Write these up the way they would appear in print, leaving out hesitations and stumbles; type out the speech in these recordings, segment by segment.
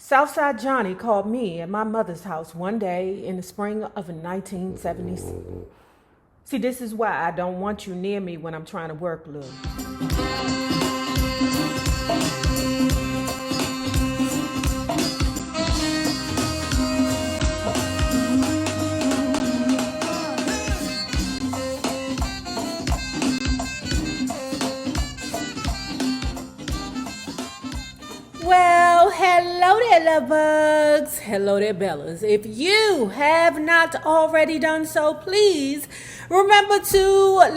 Southside Johnny called me at my mother's house one day in the spring of 1976. See, this is why I don't want you near me when I'm trying to work, Lou. Well, hello there, love bugs. Hello there, Bellas. If you have not already done so, please remember to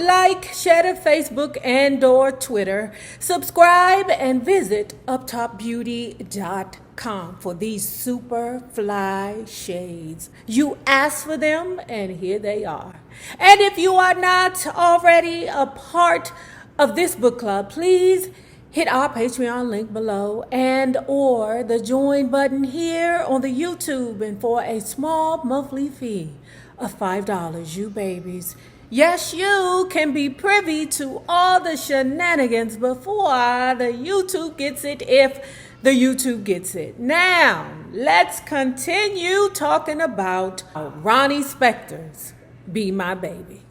like, share to Facebook and or Twitter. Subscribe and visit uptopbeauty.com for these super fly shades. You asked for them and here they are. And if you are not already a part of this book club, please hit our Patreon link below and or the join button here on the YouTube, and for a small monthly fee of $5, you babies, yes, you can be privy to all the shenanigans before the YouTube gets it, if the YouTube gets it. Now, let's continue talking about Ronnie Spector's Be My Baby.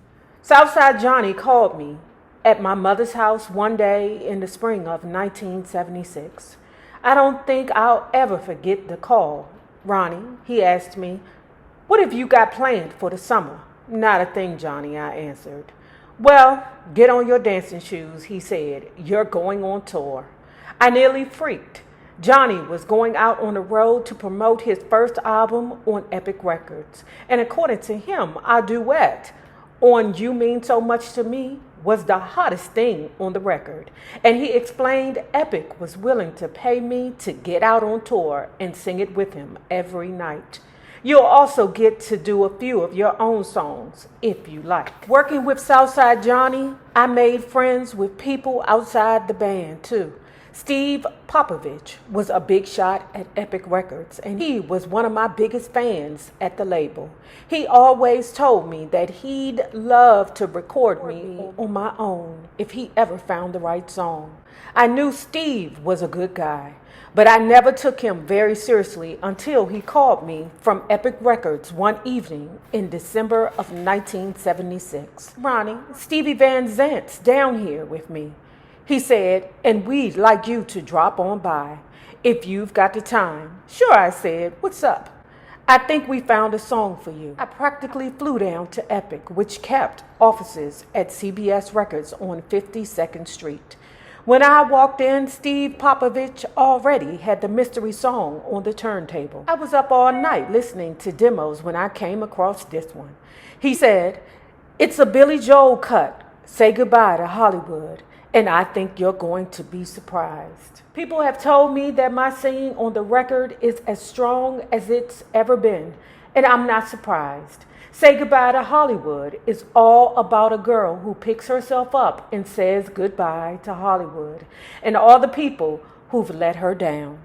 Southside Johnny called me at my mother's house one day in the spring of 1976. I don't think I'll ever forget the call. Ronnie, he asked me, "What have you got planned for the summer?" "Not a thing, Johnny," I answered. "Well, get on your dancing shoes," he said. "You're going on tour." I nearly freaked. Johnny was going out on the road to promote his first album on Epic Records. And according to him, our duet on You Mean So Much to Me was the hottest thing on the record. And he explained Epic was willing to pay me to get out on tour and sing it with him every night. You'll also get to do a few of your own songs if you like. Working with Southside Johnny, I made friends with people outside the band too. Steve Popovich was a big shot at Epic Records, and he was one of my biggest fans at the label. He always told me that he'd love to record me on my own if he ever found the right song. I knew Steve was a good guy, but I never took him very seriously until he called me from Epic Records one evening in December of 1976. "Ronnie, Stevie Van Zant's down here with me," he said, "and we'd like you to drop on by if you've got the time." "Sure," I said. "What's up?" "I think we found a song for you." I practically flew down to Epic, which kept offices at CBS Records on 52nd Street. When I walked in, Steve Popovich already had the mystery song on the turntable. I was up all night listening to demos when I came across this one. He said, "It's a Billy Joel cut, Say Goodbye to Hollywood, and I think you're going to be surprised." People have told me that my singing on the record is as strong as it's ever been, and I'm not surprised. Say Goodbye to Hollywood is all about a girl who picks herself up and says goodbye to Hollywood and all the people who've let her down.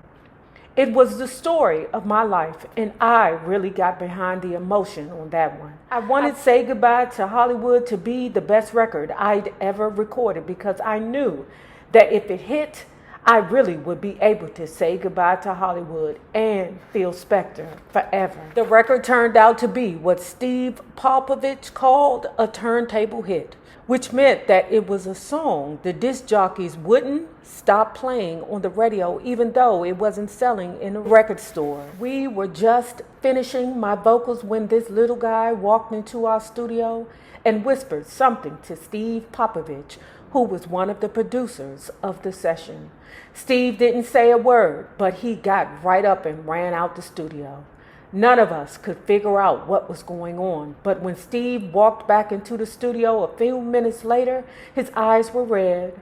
It was the story of my life, and I really got behind the emotion on that one. I wanted Say Goodbye to Hollywood to be the best record I'd ever recorded because I knew that if it hit, I really would be able to say goodbye to Hollywood and Phil Spector forever. The record turned out to be what Steve Popovich called a turntable hit, which meant that it was a song the disc jockeys wouldn't stop playing on the radio even though it wasn't selling in a record store. We were just finishing my vocals when this little guy walked into our studio and whispered something to Steve Popovich, who was one of the producers of the session. Steve didn't say a word, but he got right up and ran out the studio. None of us could figure out what was going on, but when Steve walked back into the studio a few minutes later, his eyes were red,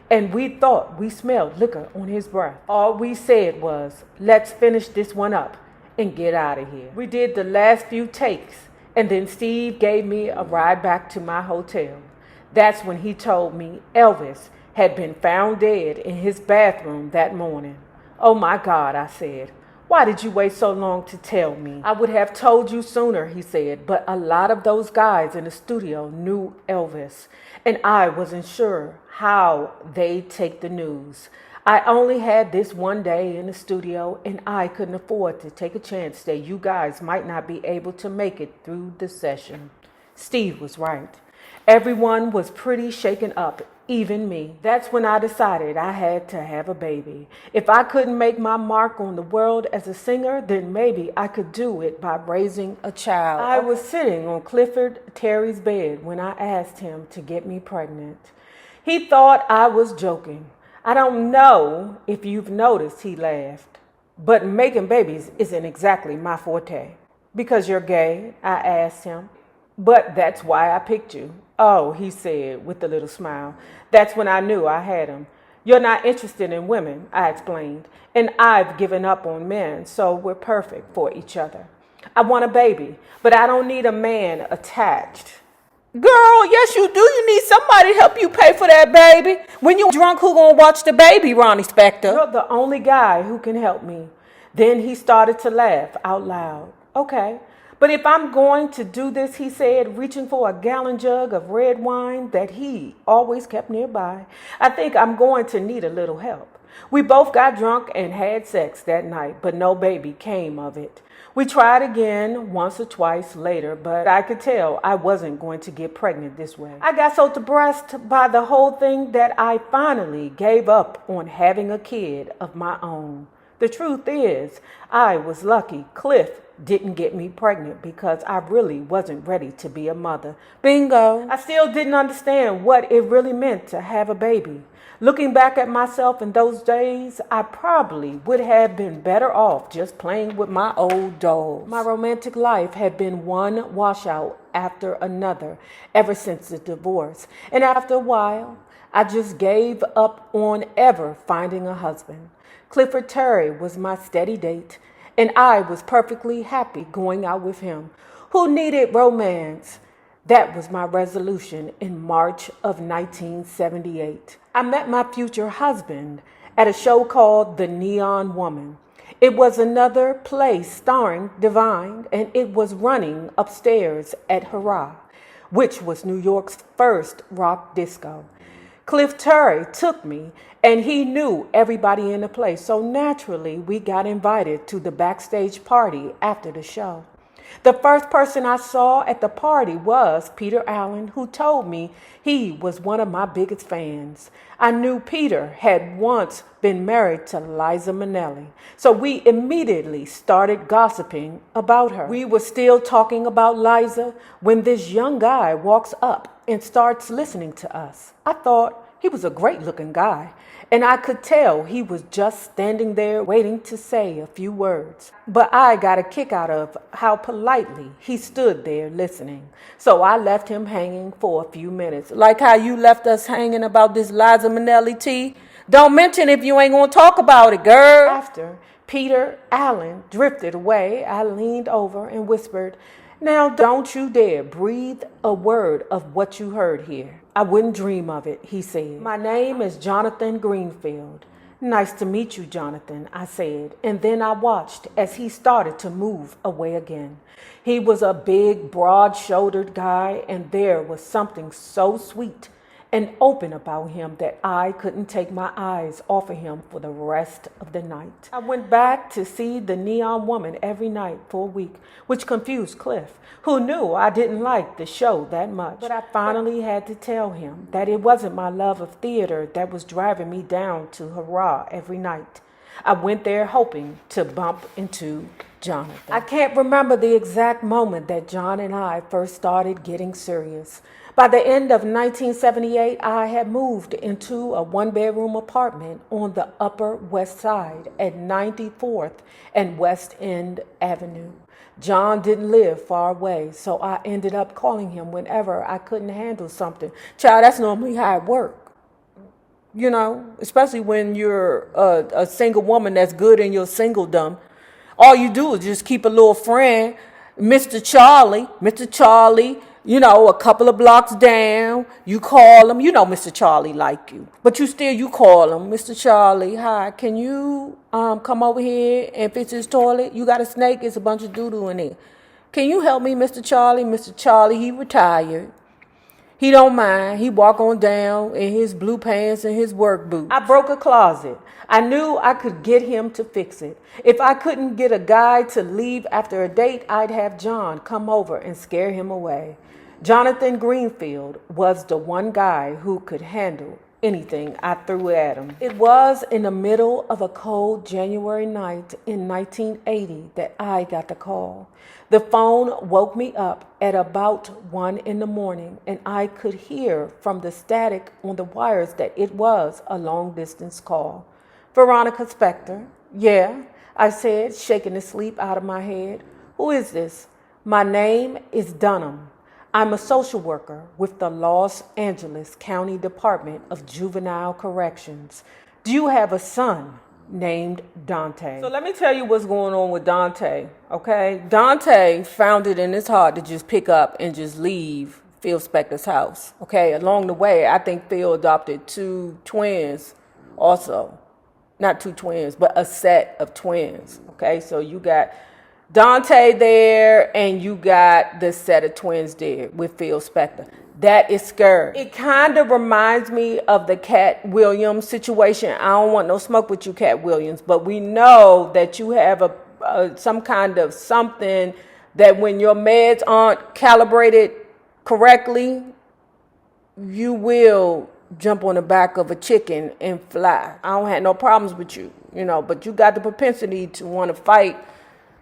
and we thought we smelled liquor on his breath. All we said was, "Let's finish this one up and get out of here." We did the last few takes, and then Steve gave me a ride back to my hotel. That's when he told me Elvis had been found dead in his bathroom that morning. "Oh my God," I said. "Why did you wait so long to tell me?" "I would have told you sooner," he said, "but a lot of those guys in the studio knew Elvis, and I wasn't sure how they'd take the news. I only had this one day in the studio, and I couldn't afford to take a chance that you guys might not be able to make it through the session. Steve was right. Everyone was pretty shaken up, even me. That's when I decided I had to have a baby. If I couldn't make my mark on the world as a singer, then maybe I could do it by raising a child. I was sitting on Clifford Terry's bed when I asked him to get me pregnant. He thought I was joking. I don't know if you've noticed, he laughed, but making babies isn't exactly my forte. Because you're gay, I asked him. But that's why I picked you. Oh, he said with a little smile. That's when I knew I had him. You're not interested in women, I explained, and I've given up on men, so we're perfect for each other. I want a baby, but I don't need a man attached. Girl, yes you do. You need somebody to help you pay for that baby. When you drunk, who gonna watch the baby, Ronnie Spector? You're the only guy who can help me. Then he started to laugh out loud. Okay, but if I'm going to do this, he said, reaching for a gallon jug of red wine that he always kept nearby, I think I'm going to need a little help. We both got drunk and had sex that night, but no baby came of it. We tried again once or twice later, but I could tell I wasn't going to get pregnant this way. I got so depressed by the whole thing that I finally gave up on having a kid of my own. The truth is, I was lucky Cliff didn't get me pregnant because I really wasn't ready to be a mother. Bingo! I still didn't understand what it really meant to have a baby. Looking back at myself in those days, I probably would have been better off just playing with my old dolls. My romantic life had been one washout after another ever since the divorce. And after a while, I just gave up on ever finding a husband. Clifford Terry was my steady date, and I was perfectly happy going out with him. Who needed romance? That was my resolution in March of 1978. I met my future husband at a show called The Neon Woman. It was another play starring Divine, and it was running upstairs at Hurrah, which was New York's first rock disco. Cliff Terry took me, and he knew everybody in the place, so naturally we got invited to the backstage party after the show. The first person I saw at the party was Peter Allen, who told me he was one of my biggest fans. I knew Peter had once been married to Liza Minnelli, so we immediately started gossiping about her. We were still talking about Liza when this young guy walks up and starts listening to us. I thought he was a great-looking guy, and I could tell he was just standing there waiting to say a few words. But I got a kick out of how politely he stood there listening. So I left him hanging for a few minutes. Like how you left us hanging about this Liza Minnelli tea. Don't mention if you ain't gonna talk about it, girl. After Peter Allen drifted away, I leaned over and whispered, "Now don't you dare breathe a word of what you heard here." "I wouldn't dream of it," he said. "My name is Jonathan Greenfield." "Nice to meet you, Jonathan," I said, and then I watched as he started to move away again. He was a big, broad-shouldered guy, and there was something so sweet and open about him that I couldn't take my eyes off of him for the rest of the night. I went back to see The Neon Woman every night for a week, which confused Cliff, who knew I didn't like the show that much. But I finally had to tell him that it wasn't my love of theater that was driving me down to Hurrah every night. I went there hoping to bump into Jonathan. I can't remember the exact moment that John and I first started getting serious. By the end of 1978, I had moved into a one-bedroom apartment on the Upper West Side at 94th and West End Avenue. John didn't live far away, so I ended up calling him whenever I couldn't handle something. Child, that's normally how it works. You know, especially when you're a single woman that's good in your singledom. All you do is just keep a little friend, Mr. Charlie, you know, a couple of blocks down. You call him, you know Mr. Charlie like you. But you call him, "Mr. Charlie, hi, can you come over here and fix his toilet? You got a snake, it's a bunch of doo-doo in there. Can you help me, Mr. Charlie?" Mr. Charlie, he retired. He don't mind. He walk on down in his blue pants and his work boots. I broke a closet. I knew I could get him to fix it. If I couldn't get a guy to leave after a date, I'd have John come over and scare him away. Jonathan Greenfield was the one guy who could handle anything I threw at him. It was in the middle of a cold January night in 1980 that I got the call. The phone woke me up at about 1 in the morning, and I could hear from the static on the wires that it was a long-distance call. Veronica Spector. Yeah, I said, shaking the sleep out of my head. Who is this? My name is Dunham. I'm a social worker with the Los Angeles County Department of Juvenile Corrections. Do you have a son named Dante? So let me tell you what's going on with Dante, okay? Dante found it in his heart to just pick up and just leave Phil Spector's house, okay? Along the way, I think Phil adopted 2 twins also. Not 2 twins, but a set of twins, okay? So you got Dante there, and you got the set of twins there with Phil Spector. That is scary. It kind of reminds me of the Cat Williams situation. I don't want no smoke with you, Cat Williams, but we know that you have some kind of something that when your meds aren't calibrated correctly, you will jump on the back of a chicken and fly. I don't have no problems with you, but you got the propensity to want to fight.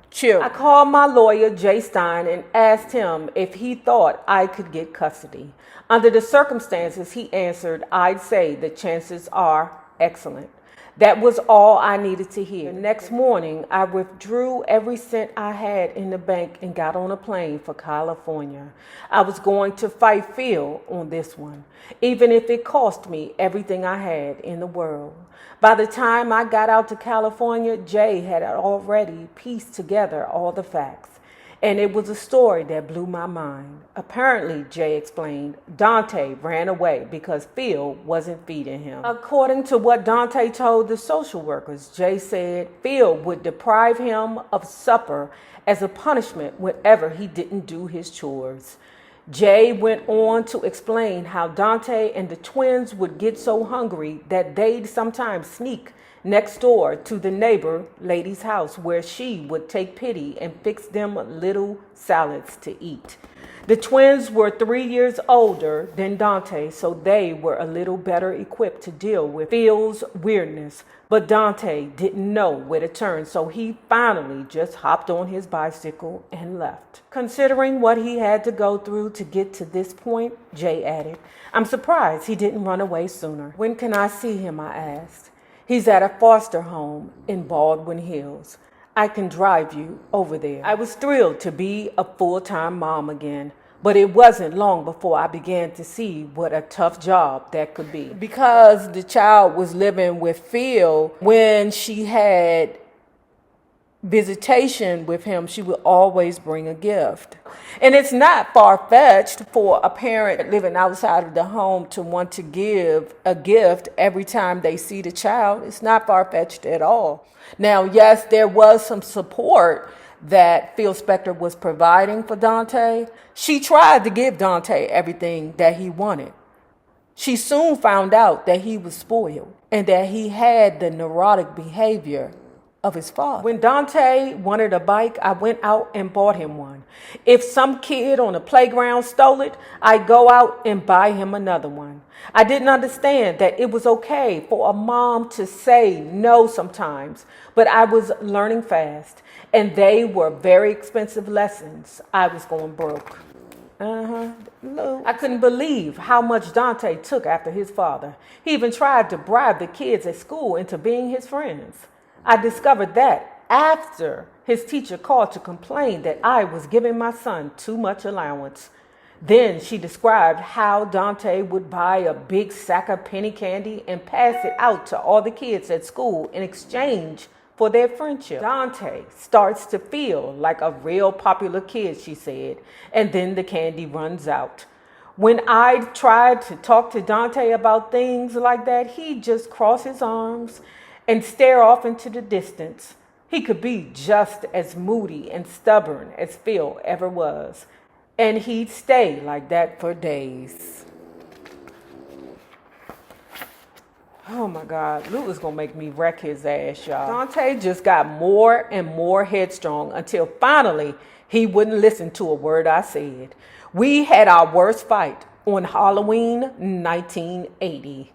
Chill. I called my lawyer, Jay Stein, and asked him if he thought I could get custody. Under the circumstances, he answered, I'd say the chances are excellent. That was all I needed to hear. The next morning, I withdrew every cent I had in the bank and got on a plane for California. I was going to fight Phil on this one, even if it cost me everything I had in the world. By the time I got out to California, Jay had already pieced together all the facts. And it was a story that blew my mind. Apparently, Jay explained, Dante ran away because Phil wasn't feeding him. According to what Dante told the social workers, Jay said Phil would deprive him of supper as a punishment whenever he didn't do his chores. Jay went on to explain how Dante and the twins would get so hungry that they'd sometimes sneak next door to the neighbor lady's house, where she would take pity and fix them little salads to eat. The twins were 3 years older than Dante, so they were a little better equipped to deal with Phil's weirdness. But Dante didn't know where to turn, so he finally just hopped on his bicycle and left. Considering what he had to go through to get to this point, Jay added, I'm surprised he didn't run away sooner. When can I see him? I asked. He's at a foster home in Baldwin Hills. I can drive you over there. I was thrilled to be a full-time mom again, but it wasn't long before I began to see what a tough job that could be. Because the child was living with Phil, when she had visitation with him, she would always bring a gift. And it's not far-fetched for a parent living outside of the home to want to give a gift every time they see the child. It's not far-fetched at all. Now, yes, there was some support that Phil Spector was providing for Dante. She tried to give Dante everything that he wanted. She soon found out that he was spoiled and that he had the neurotic behavior of his father. When Dante wanted a bike, I went out and bought him one. If some kid on the playground stole it, I'd go out and buy him another one. I didn't understand that it was okay for a mom to say no sometimes, but I was learning fast, and they were very expensive lessons. I was going broke. I couldn't believe how much Dante took after his father. He even tried to bribe the kids at school into being his friends. I discovered that after his teacher called to complain that I was giving my son too much allowance. Then she described how Dante would buy a big sack of penny candy and pass it out to all the kids at school in exchange for their friendship. Dante starts to feel like a real popular kid, she said, and then the candy runs out. When I tried to talk to Dante about things like that, he'd just cross his arms and stare off into the distance. He could be just as moody and stubborn as Phil ever was. And he'd stay like that for days. Oh my God, Lou is gonna make me wreck his ass, y'all. Dante just got more and more headstrong until finally he wouldn't listen to a word I said. We had our worst fight on Halloween 1980.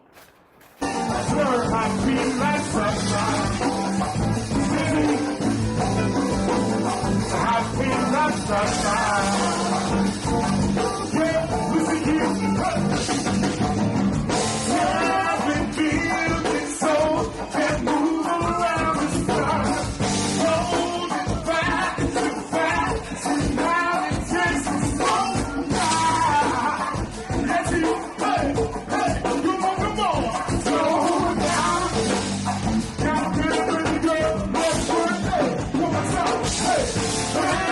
Hey!